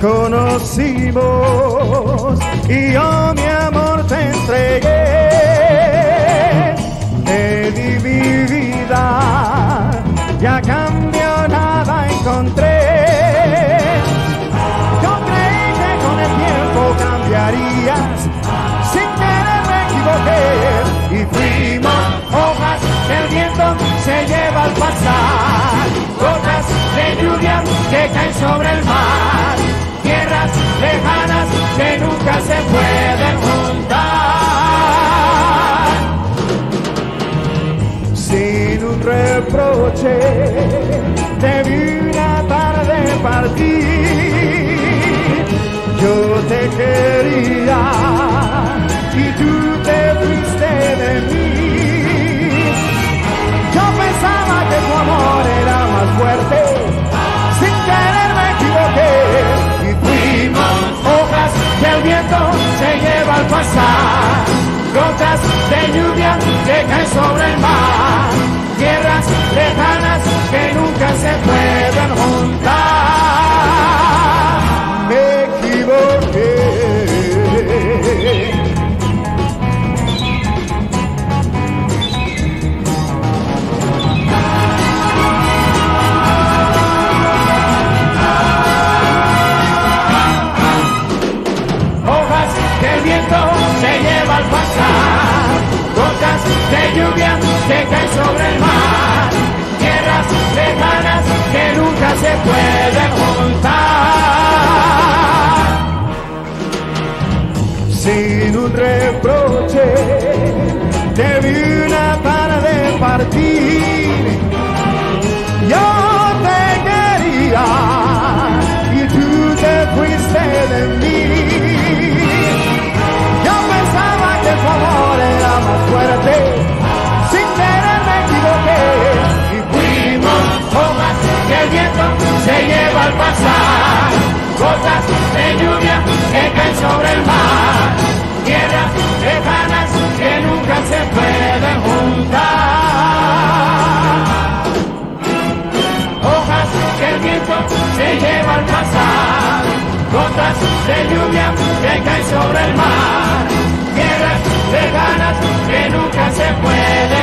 conocimos y yo mi amor te entregué. Te di mi vida y a cambio nada encontré. Yo creí que con el tiempo cambiarías, sin querer me equivoqué y fuimos hojas que el viento se lleva al pasar, gotas de lluvia que caen sobre el mar, tierras lejanas que nunca se pueden juntar. Sin un reproche te vi una tarde partir. Yo te quería y tú te fuiste de mí. Yo pensaba que tu amor era más fuerte, sin querer me equivoqué y fuimos hojas que el viento se lleva al pasar, gotas de lluvia que caen sobre el mar, tierras lejanas que nunca se pueden juntar. Me equivoqué. Se lleva al pasar, gotas de lluvia que caen sobre el mar, tierras lejanas que nunca se pueden juntar. Sin un reproche te vi una tarde partir. Yo te quería y tú te fuiste de mí. Tu amor era más fuerte, sin querer me equivoqué y fuimos hojas que el viento se lleva al pasar, gotas de lluvia que caen sobre el mar, tierras lejanas que nunca se pueden juntar. Hojas que el viento se lleva al pasar, gotas de lluvia que caen sobre el mar, tierras lejanas que nunca se pueden